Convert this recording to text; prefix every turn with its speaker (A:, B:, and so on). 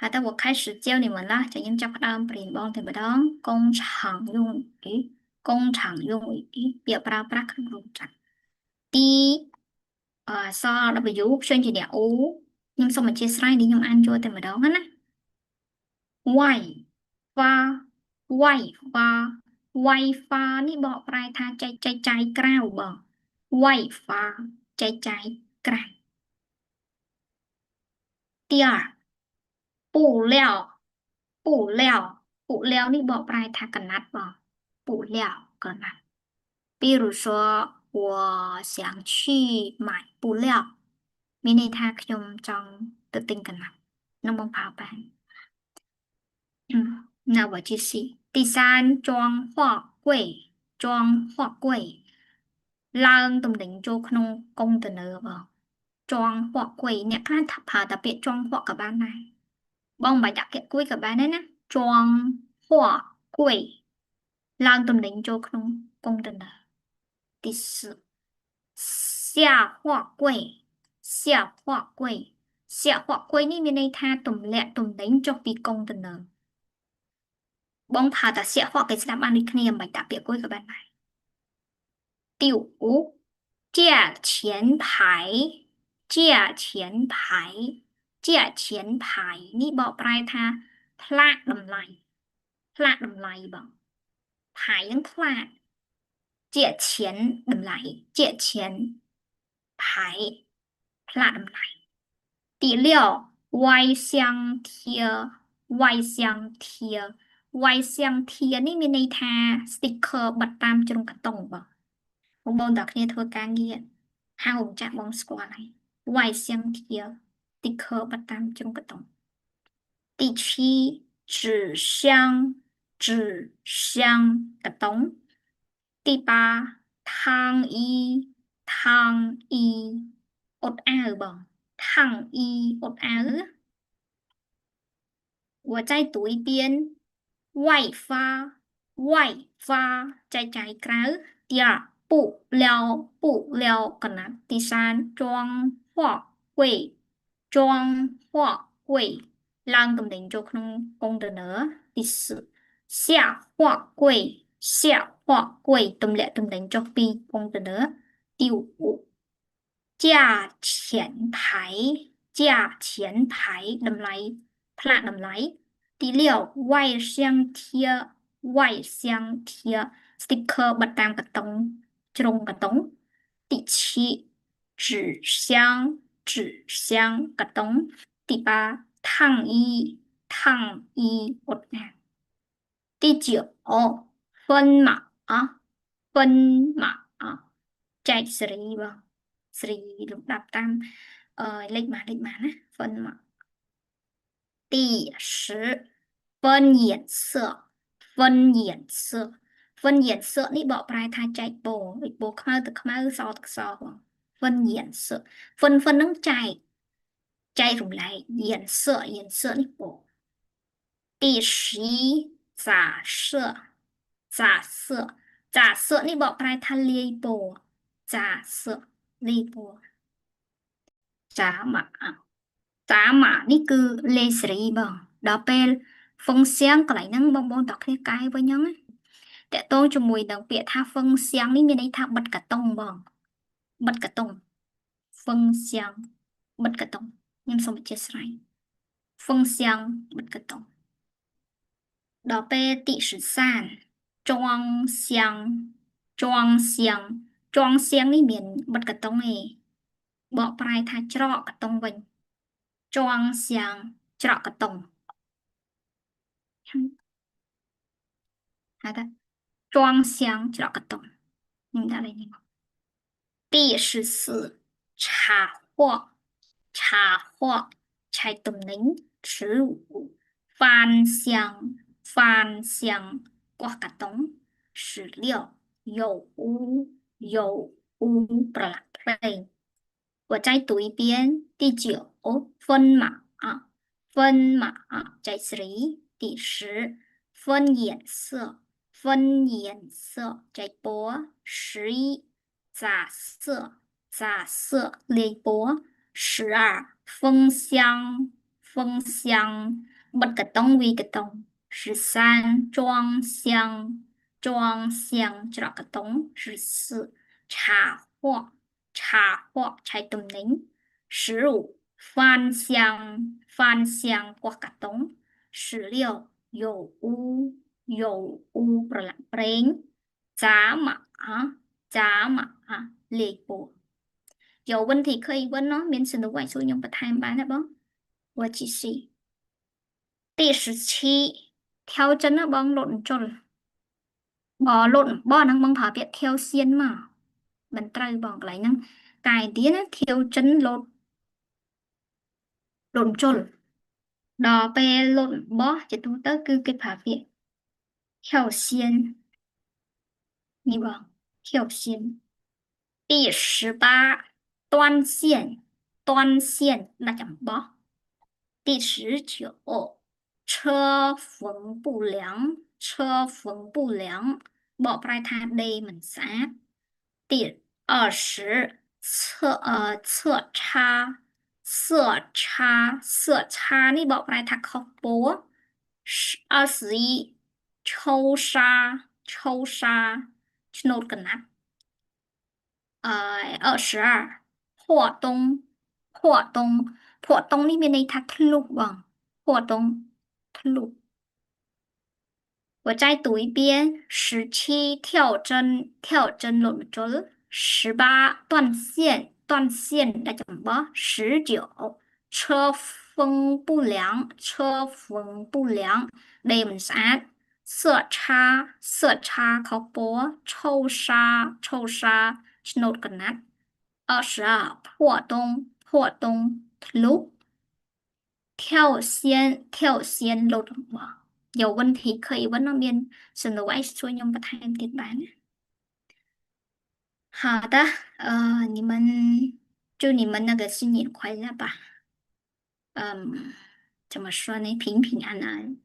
A: 好的，我开始教你们啦。จะยิ้มจับดามเปลี่ยนบองถึงบดอง工厂用语工厂用语表ប្រើប្រាស់ក្នុងរោងចក្រទីស W ផ្សេងជាអ្នក O ខ្ញុំសូមអធិស្ឋាននេះខ្ញុំអានចូលតែម្ដងណាវាយហ្វាវាយហ្វាវាយហ្វានេះបកប្រែថាចែកចាយក្រៅបងវាយហ្វាចែកចាយក្រៅទី2布料布料布料นี่บอกปลายทางกันนัดบอก布料กันนัด比如说我想去买布料มีในทางខ្ញុំចង់ទៅទិញកណាត់នឹងបងផៅបាន那我继续第三装货柜装货柜ឡើងទំនិញចូលក្នុងកុងតឺន័របងចង货柜អ្នកខ្លះថាប្រើតែពាក្យចង货ក៏បានដែរបងមិនបាច់ដាក់ពាក្យគួយក៏បានដែរណាចង货柜ឡើងទំនិញចូលក្នុងកុងតឺន័រ第四下货柜下货柜下货柜នេះមានន័យថាទម្លាក់ទំនិញចុះពីកុងតឺន័របងប្រើតែ下货គេស្ដាប់បានដូចគ្នាមិនបាច់ដាក់ពាក្យគួយក៏បានដែរ第五价钱牌价钱牌价钱牌នេះបកប្រែថាផ្លាកតម្លៃផ្លាកតម្លៃបង牌នឹងផ្លាក价钱តម្លៃ价钱牌ផ្លាកតម្លៃ第六外箱贴外箱贴外箱贴នេះមានន័យថា sticker បិទតាមជ្រុងកាតុងបងបងតើគ្នាធ្វើការងារហៅចាក់បងស្គាល់ហើយ外箱贴 sticker បិទតាមជ្រុងកាតុង第七纸箱纸箱កាតុងទី8汤衣汤衣អ៊ុតអាវបង汤衣អ៊ុតអាវ我再读一遍外发外发ចែកចាយក្រៅ第二布料កណាត់第三装货柜装货柜ឡើងទំនិញចូលក្នុងកុងតឺន័រ第四下货柜下货柜ទម្លាក់ទំនិញចុះពីកុងតឺន័រ第五价钱牌价钱牌តម្លៃផ្លាកតម្លៃ第六外箱贴外箱贴 sticker បិទតាមកាតុងជ្រុងកាតុង第七纸箱纸箱កាតុង第八烫衣烫衣អ៊ុតណា第九分码分码ចែកសេរីបងសេរីលំដាប់តាមលេខម៉ាណា分码第10分颜色分颜色分颜色នេះបកប្រែថាចែកពណ៌ដូចពណ៌ខ្មៅទៅខ្មៅសទៅសបង分颜色分ហ្នឹងចែករំលែក颜色នេះពណ៌第11杂色杂色នេះបកប្រែថាលាយពណ៌杂色លាយពណ៌ចាម៉ានេះគឺលេខសេរីបងដល់ពេលហ្វុងសៀងកន្លែងហ្នឹងបងតោះគ្នាកែវិញហ្នឹងតកតងជាមួយនឹងពាក្យថាហ្វុងសៀងនេះមានន័យថាបិទកាតុងបងបិទកាតុងហ្វុងសៀងបិទកាតុងខ្ញុំសូមអធិស្ឋានហ្វុងសៀងបិទកាតុងដល់ពេលទី13ចងសៀងចងសៀងនេះមានបិទកាតុងឯងបកប្រែថាច្រកកាតុងវិញចងសៀងច្រកកាតុង好的装箱ច្រកកាតុងខ្ញុំដាក់លេខនេះមក第14茶货ឆែកទំនិញ15饭箱កោះកាតុង16有屋ប្រឡាក់ភ្លេង我再读一遍第9分码在这里第10分颜色在波11杂色雷波12香，bật cái tông vì cái tông. 13装箱知道个懂。14茶货ใช้ tùm nính. 15翻箱 qua cả tống. 16有屋 là preng. 加码 lệ bộ. 有问题可以问哦，免死的外出用不太慢了不？我继续。第17theo chân nó bong lộn trồn bò năng bong thả biết theo xiên mà mình trai bong lại năng cài tía nó theo chân lộn trồn đò bè lộn bò chỉ tu tớ cứ cái phá việc theo xiên nhỉ bong theo xiên 第18断线那讲不？第19车缝不良บอกปลายทาง đây mình sát. 第20侧插นี่บอกปลายทาง khóc bố. 21抽沙โฉนดกันนะ22破洞นี่มีในทักทะลุบ้าง破洞ทะลุ我再读一遍：17跳针18断线那怎么？19车风不良 đây mình sát. 色差 khóc bố. 抽沙 โฉนดกันนะ22破洞ทะลุ跳先 lột bỏ. 有问题可以问那边省得我爱说用不太明白呢。好的，祝你们那个新年快乐吧。怎么说呢？平平安安。